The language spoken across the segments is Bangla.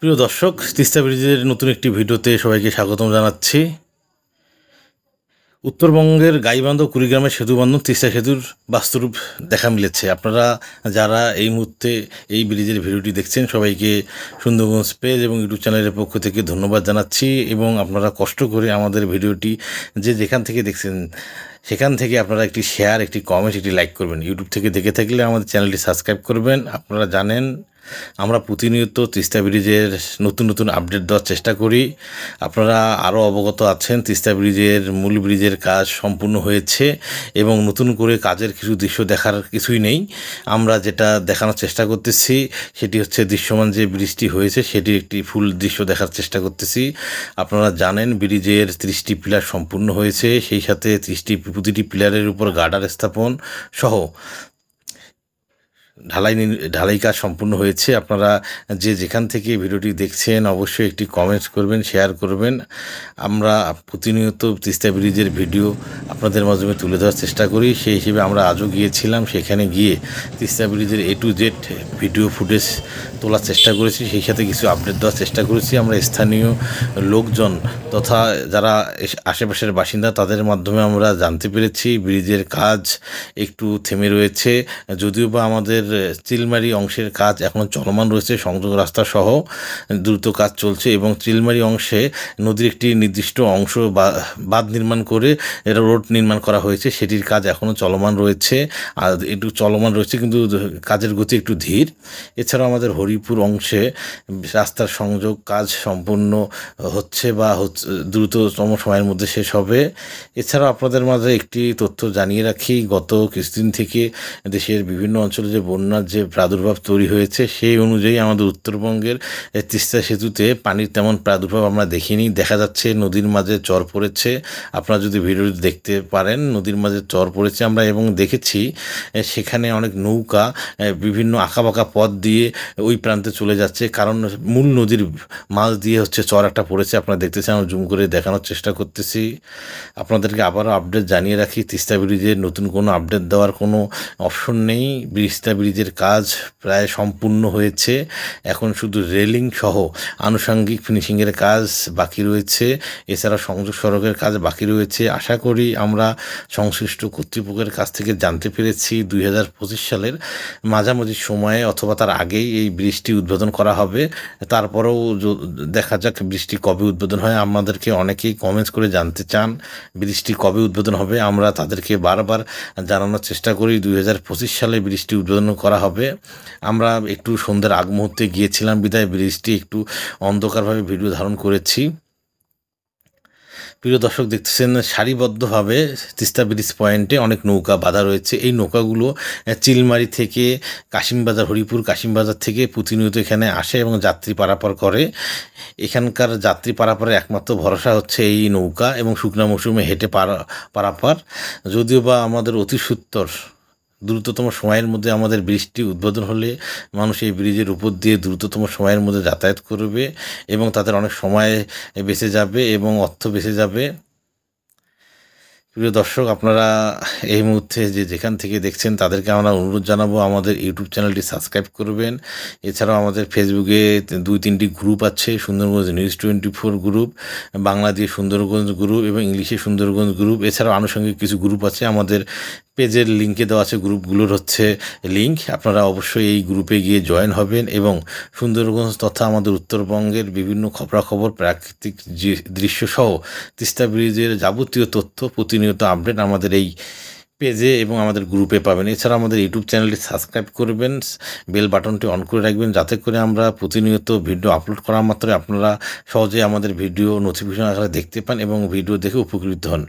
প্রিয় দর্শক, তিস্তা ব্রিজের নতুন একটি ভিডিওতে সবাইকে স্বাগতম জানাচ্ছি। উত্তরবঙ্গের গাইবান্ধা কুড়িগ্রামের সেতুবন্ধন তিস্তা সেতুর বাস্তবরূপ দেখা মিলেছে। আপনারা যারা এই মুহূর্তে এই ব্রিজের ভিডিওটি দেখছেন সবাইকে সুন্দরগঞ্জ পেজ এবং ইউটিউব চ্যানেলের পক্ষ থেকে ধন্যবাদ জানাচ্ছি। এবং আপনারা কষ্ট করে আমাদের ভিডিওটি যেখান থেকে দেখছেন সেখান থেকে আপনারা একটি শেয়ার, একটি কমেন্ট, একটি লাইক করবেন। ইউটিউব থেকে দেখে থাকলে আমাদের চ্যানেলটি সাবস্ক্রাইব করবেন। আপনারা জানেন আমরা প্রতিনিয়ত তিস্তা ব্রিজের নতুন নতুন আপডেট দেওয়ার চেষ্টা করি। আপনারা আরও অবগত আছেন তিস্তা ব্রিজের মূল ব্রিজের কাজ সম্পূর্ণ হয়েছে এবং নতুন করে কাজের কিছু দৃশ্য দেখার কিছুই নেই। আমরা যেটা দেখানোর চেষ্টা করতেছি সেটি হচ্ছে দৃশ্যমান যে ব্রিজটি হয়েছে সেটির একটি ফুল দৃশ্য দেখার চেষ্টা করতেছি। আপনারা জানেন ব্রিজের 30টি পিলার সম্পূর্ণ হয়েছে, সেই সাথে প্রতিটি পিলারের উপর গার্ডার স্থাপন সহ ঢালাই কাজ সম্পূর্ণ হয়েছে। আপনারা যেখান থেকে ভিডিওটি দেখছেন অবশ্যই একটি কমেন্টস করবেন, শেয়ার করবেন। আমরা প্রতিনিয়ত তিস্তা ব্রিজের ভিডিও আপনাদের মাধ্যমে তুলে ধরার চেষ্টা করি। সেই হিসেবে আমরা আজও গিয়েছিলাম, সেখানে গিয়ে তিস্তা ব্রিজের A to Z video footage তোলার চেষ্টা করেছি, সেই সাথে কিছু আপডেট দেওয়ার চেষ্টা করেছি। আমরা স্থানীয় লোকজন তথা যারা আশেপাশের বাসিন্দা তাদের মাধ্যমে আমরা জানতে পেরেছি ব্রিজের কাজ একটু থেমে রয়েছে, যদিও বা আমাদের চিলমারি অংশের কাজ এখনও চলমান রয়েছে। সংযোগ রাস্তা সহ দ্রুত কাজ চলছে এবং চিলমারি অংশে নদীর একটি নির্দিষ্ট অংশ বাঁধ নির্মাণ করে এটা রোড নির্মাণ করা হয়েছে, সেটির কাজ এখনও চলমান রয়েছে। আর একটু চলমান রয়েছে কিন্তু কাজের গতি একটু ধীর। এছাড়াও আমাদের হরিপুর অংশে রাস্তার সংযোগ কাজ সম্পূর্ণ হচ্ছে বা দ্রুততম সময়ের মধ্যে শেষ হবে। এছাড়াও আপনাদের মাঝে একটি তথ্য জানিয়ে রাখি, গত কিছুদিন থেকে দেশের বিভিন্ন অঞ্চলে যে বন্যার যে প্রাদুর্ভাব তৈরি হয়েছে সেই অনুযায়ী আমাদের উত্তরবঙ্গের তিস্তা সেতুতে পানির তেমন প্রাদুর্ভাব আমরা দেখিনি। দেখা যাচ্ছে নদীর মাঝে চর পড়েছে, আপনারা যদি ভিডিও দেখতে পারেন নদীর মাঝে চর পড়েছে আমরা, এবং দেখেছি সেখানে অনেক নৌকা বিভিন্ন আঁকাবাঁকা পথ দিয়ে ওই প্রান্তে চলে যাচ্ছে, কারণ মূল নদীর মাঝ দিয়ে হচ্ছে চর একটা পড়েছে। আপনারা দেখতেছেন, আমরা জুম করে দেখানোর চেষ্টা করতেছি। আপনাদেরকে আবারও আপডেট জানিয়ে রাখি, তিস্তা ব্রিজের নতুন কোনো আপডেট দেওয়ার কোনো অপশন নেই। তিস্তা ব্রিজের কাজ প্রায় সম্পূর্ণ হয়েছে, এখন শুধু রেলিং সহ আনুষঙ্গিক ফিনিশিংয়ের কাজ বাকি রয়েছে। এছাড়া সংযোগ সড়কের কাজ বাকি রয়েছে। আশা করি আমরা সংশ্লিষ্ট কর্তৃপক্ষের কাছ থেকে জানতে পেরেছি 2025 সালের মাঝামাঝি সময়ে অথবা তার আগেই এই ব্রিজটি উদ্বোধন করা হবে। তারপরেও দেখা যাক ব্রিজটি কবে উদ্বোধন হয়। আমাদেরকে অনেকেই কমেন্টস করে জানতে চান ব্রিজটি কবে উদ্বোধন হবে। আমরা তাদেরকে বারবার জানানোর চেষ্টা করি 2025 সালে ব্রিজটি উদ্বোধন করা হবে। আমরা একটু সন্ধ্যার আগ মুহূর্তে গিয়েছিলাম বিধায় ব্রিজটি একটু অন্ধকারভাবে ভিডিও ধারণ করেছি। প্রিয় দর্শক, দেখতেছেন সারিবদ্ধভাবে তিস্তা ব্রিজ পয়েন্টে অনেক নৌকা বাঁধা রয়েছে। এই নৌকাগুলো চিলমারি থেকে কাশিমবাজার, হরিপুর কাশিমবাজার থেকে প্রতিনিয়ত এখানে আসে এবং যাত্রী পারাপার করে। এখানকার যাত্রী পারাপারের একমাত্র ভরসা হচ্ছে এই নৌকা এবং শুকনা মৌসুমে হেঁটে পারাপার। যদিও বা আমাদের অতি সত্বর দ্রুততম সময়ের মধ্যে আমাদের ব্রিজটি উদ্বোধন হলে মানুষ এই ব্রিজের উপর দিয়ে দ্রুততম সময়ের মধ্যে যাতায়াত করবে এবং তাদের অনেক সময় বেঁচে যাবে এবং অর্থ বেঁচে যাবে। প্রিয় দর্শক, আপনারা এই মুহূর্তে যেখান থেকে দেখছেন তাদেরকে আমরা অনুরোধ জানাবো আমাদের ইউটিউব চ্যানেলটি সাবস্ক্রাইব করবেন। এছাড়াও আমাদের ফেসবুকে 2-3টি গ্রুপ আছে, সুন্দরগঞ্জ নিউজ 24 গ্রুপ, বাংলা দিয়ে সুন্দরগঞ্জ গ্রুপ এবং ইংলিশে সুন্দরগঞ্জ গ্রুপ। এছাড়াও আনুষঙ্গিক কিছু গ্রুপ আছে, আমাদের পেজের লিঙ্কে দেওয়া আছে গ্রুপগুলোর হচ্ছে লিঙ্ক। আপনারা অবশ্যই এই গ্রুপে গিয়ে জয়েন হবেন এবং সুন্দরগঞ্জ তথা আমাদের উত্তরবঙ্গের বিভিন্ন খবরাখবর, প্রাকৃতিক দৃশ্যসহ তিস্তা ব্রিজের যাবতীয় তথ্য প্রতিনিয়ত আপডেট আমাদের এই পেজে এবং আমাদের গ্রুপে পাবেন। এছাড়া আমাদের ইউটিউব চ্যানেলটি সাবস্ক্রাইব করবেন, বেল বাটনটি অন করে রাখবেন, যাতে করে আমরা প্রতিনিয়ত ভিডিও আপলোড করা মাত্রই আপনারা সহজে আমাদের ভিডিও নোটিফিকেশন আকারে দেখতে পান এবং ভিডিও দেখে উপকৃত হন।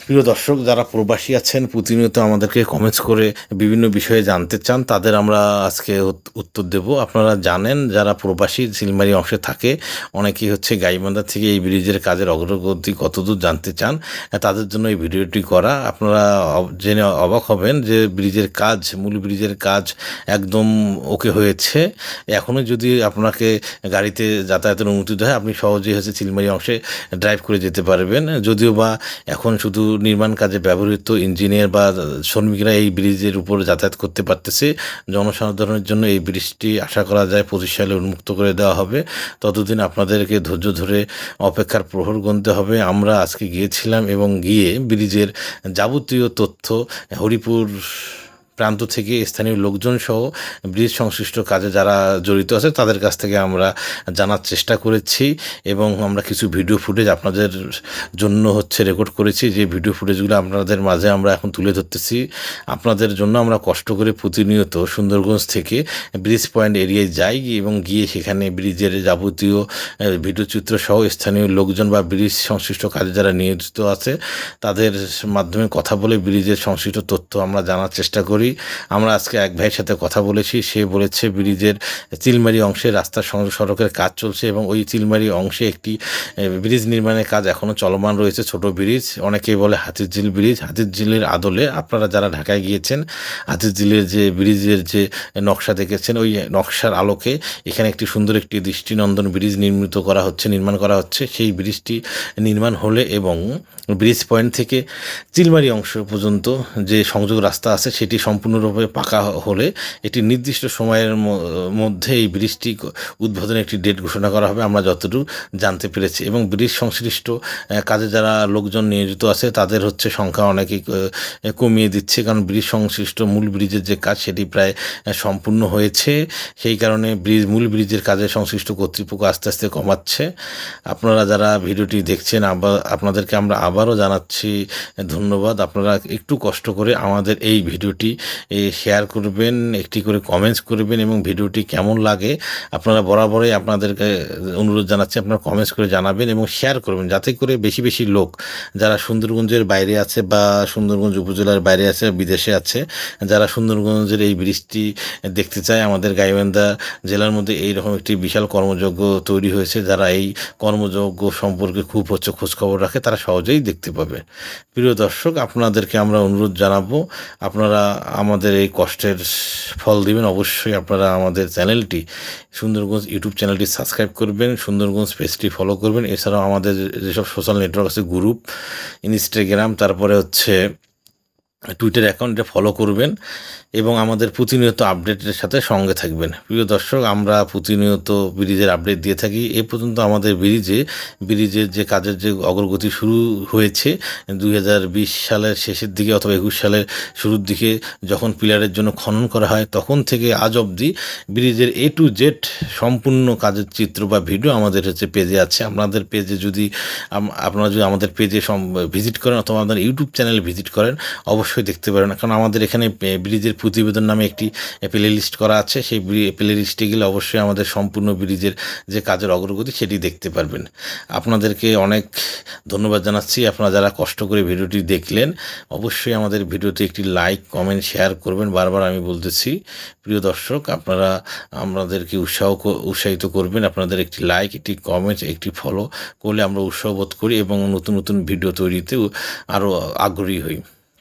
প্রিয় দর্শক, যারা প্রবাসী আছেন প্রতিনিয়ত আমাদেরকে কমেন্টস করে বিভিন্ন বিষয়ে জানতে চান, তাদের আমরা আজকে উত্তর দেব। আপনারা জানেন যারা প্রবাসী চিলমারি অংশে থাকে অনেকেই হচ্ছে গাইবান্ধা থেকে এই ব্রিজের কাজের অগ্রগতি কতদূর জানতে চান, তাদের জন্য এই ভিডিওটি করা। আপনারা জেনে অবাক হবেন যে ব্রিজের কাজ, মূল ব্রিজের কাজ একদম ওকে হয়েছে। এখনও যদি আপনাকে গাড়িতে যাতায়াতের অনুমতি দেয় আপনি সহজেই হচ্ছে চিলমারি অংশে ড্রাইভ করে যেতে পারবেন। যদিও বা এখন শুধু নির্মাণ কাজে ব্যবহৃত ইঞ্জিনিয়ার বা শ্রমিকরা এই ব্রিজের উপর যাতায়াত করতে পারতেছে। জনসাধারণের জন্য এই ব্রিজটি আশা করা যায় 25 সালে উন্মুক্ত করে দেওয়া হবে। ততদিন আপনাদেরকে ধৈর্য ধরে অপেক্ষার প্রহর গুনতে হবে। আমরা আজকে গিয়েছিলাম এবং গিয়ে ব্রিজের যাবতীয় তথ্য হরিপুর প্রান্ত থেকে স্থানীয় লোকজন সহ ব্রিজ সংশ্লিষ্ট কাজে যারা জড়িত আছে তাদের কাছ থেকে আমরা জানার চেষ্টা করেছি এবং আমরা কিছু ভিডিও ফুটেজ আপনাদের জন্য রেকর্ড করেছি। যে ভিডিও ফুটেজগুলো আপনাদের মাঝে আমরা এখন তুলে ধরতেছি। আপনাদের জন্য আমরা কষ্ট করে প্রতিনিয়ত সুন্দরগঞ্জ থেকে ব্রিজ পয়েন্ট এরিয়ায় যাই এবং গিয়ে সেখানে ব্রিজের যাবতীয় ভিডিও চিত্র সহ স্থানীয় লোকজন বা ব্রিজ সংশ্লিষ্ট কাজে যারা নিয়োজিত আছে তাদের মাধ্যমে কথা বলে ব্রিজের সংশ্লিষ্ট তথ্য আমরা জানার চেষ্টা করি। আমরা আজকে এক ভাইয়ের সাথে কথা বলেছি। সে বলেছে ব্রিজের চিলমারি অংশে রাস্তার সংযোগ সড়কের কাজ চলছে এবং ওই চিলমারি অংশে একটি ব্রিজ নির্মাণের কাজ এখনও চলমান রয়েছে। ছোট ব্রিজ, অনেকেই বলে হাতিরঝিল ব্রিজ। হাতিরঝিলের আদলে আপনারা যারা ঢাকায় গিয়েছেন হাতিরঝিলের যে ব্রিজের যে নকশা দেখেছেন ওই নকশার আলোকে এখানে একটি সুন্দর একটি দৃষ্টিনন্দন ব্রিজ নির্মাণ করা হচ্ছে। সেই ব্রিজটি নির্মাণ হলে এবং ব্রিজ পয়েন্ট থেকে চিলমারি অংশ পর্যন্ত যে সংযোগ রাস্তা আছে সেটি সম্পূর্ণরূপে পাকা হলে একটি নির্দিষ্ট সময়ের মধ্যে এই ব্রিজটি উদ্বোধনের একটি ডেট ঘোষণা করা হবে আমরা যতটুকু জানতে পেরেছি। এবং ব্রিজ সংশ্লিষ্ট কাজে যারা লোকজন নিয়োজিত আছে তাদের সংখ্যা অনেকেই কমিয়ে দিচ্ছে, কারণ ব্রিজ সংশ্লিষ্ট মূল ব্রিজের যে কাজ সেটি প্রায় সম্পূর্ণ হয়েছে। সেই কারণে মূল ব্রিজের কাজে সংশ্লিষ্ট কর্তৃপক্ষ আস্তে আস্তে কমাচ্ছে। আপনারা যারা ভিডিওটি দেখছেন আপনাদেরকে আমরা আবারও জানাচ্ছি ধন্যবাদ। আপনারা একটু কষ্ট করে আমাদের এই ভিডিওটি শেয়ার করবেন, একটি করে কমেন্টস করবেন এবং ভিডিওটি কেমন লাগে আপনারা বরাবরই আপনাদেরকে অনুরোধ জানাচ্ছি আপনারা কমেন্টস করে জানাবেন এবং শেয়ার করবেন, যাতে করে বেশি বেশি লোক যারা সুন্দরগঞ্জের বাইরে আছে বা সুন্দরগঞ্জ উপজেলার বাইরে আছে, বিদেশে আছে, যারা সুন্দরগঞ্জের এই ব্রিজটি দেখতে চায়। আমাদের গাইবান্ধা জেলার মধ্যে এইরকম একটি বিশাল কর্মযজ্ঞ তৈরি হয়েছে। যারা এই কর্মযজ্ঞ সম্পর্কে খুব খোঁজখবর রাখে তারা সহজেই দেখতে পাবে। প্রিয় দর্শক, আপনাদেরকে আমরা অনুরোধ জানাবো আপনারা আমাদের এই কষ্টের ফল দিবেন। অবশ্যই আপনারা আমাদের চ্যানেলটি সুন্দরগঞ্জ ইউটিউব চ্যানেলটি সাবস্ক্রাইব করবেন, সুন্দরগঞ্জ পেজটি ফলো করবেন। এছাড়াও আমাদের যেসব সোশ্যাল নেটওয়ার্ক আছে, গ্রুপ, ইনস্টাগ্রাম, তারপরে টুইটার অ্যাকাউন্টে ফলো করবেন এবং আমাদের প্রতিনিয়ত আপডেটের সাথে সঙ্গে থাকবেন। প্রিয় দর্শক, আমরা প্রতিনিয়ত ব্রিজের আপডেট দিয়ে থাকি। এ পর্যন্ত আমাদের ব্রিজের যে কাজের যে অগ্রগতি শুরু হয়েছে 2020 সালের শেষের দিকে অথবা 21 সালের শুরুর দিকে যখন পিলারের জন্য খনন করা হয় তখন থেকে আজ অবধি ব্রিজের A to Z সম্পূর্ণ কাজের চিত্র বা ভিডিও আমাদের পেজে আছে। আপনাদের পেজে আপনারা যদি আমাদের পেজে ভিজিট করেন অথবা আমাদের ইউটিউব চ্যানেলে ভিজিট করেন অবশ্যই দেখতে পারেন, কারণ আমাদের এখানে ব্রিজের প্রতিবেদন নামে একটি প্লে লিস্ট করা আছে। সেই প্লে লিস্টে গেলে অবশ্যই আমাদের সম্পূর্ণ ব্রিজের যে কাজের অগ্রগতি সেটি দেখতে পারবেন। আপনাদেরকে অনেক ধন্যবাদ জানাচ্ছি। আপনারা যারা কষ্ট করে ভিডিওটি দেখলেন অবশ্যই আমাদের ভিডিওতে একটি লাইক, কমেন্ট, শেয়ার করবেন। বারবার আমি বলতেছি প্রিয় দর্শক, আপনারা আমাদেরকে উৎসাহিত করবেন। আপনাদের একটি লাইক, একটি কমেন্ট, একটি ফলো করলে আমরা উৎসাহ বোধ করি এবং নতুন নতুন ভিডিও তৈরিতে আরও আগ্রহী হই।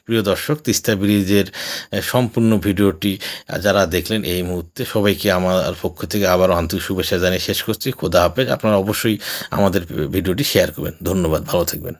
প্রিয় দর্শক, তিস্তা ব্রিজের সম্পূর্ণ ভিডিওটি যারা দেখলেন এই মুহূর্তে সবাইকে আমার পক্ষ থেকে আবারও আন্তরিক শুভেচ্ছা জানিয়ে শেষ করছি। খোদা হাফেজ। আপনারা অবশ্যই আমাদের ভিডিওটি শেয়ার করবেন। ধন্যবাদ, ভালো থাকবেন।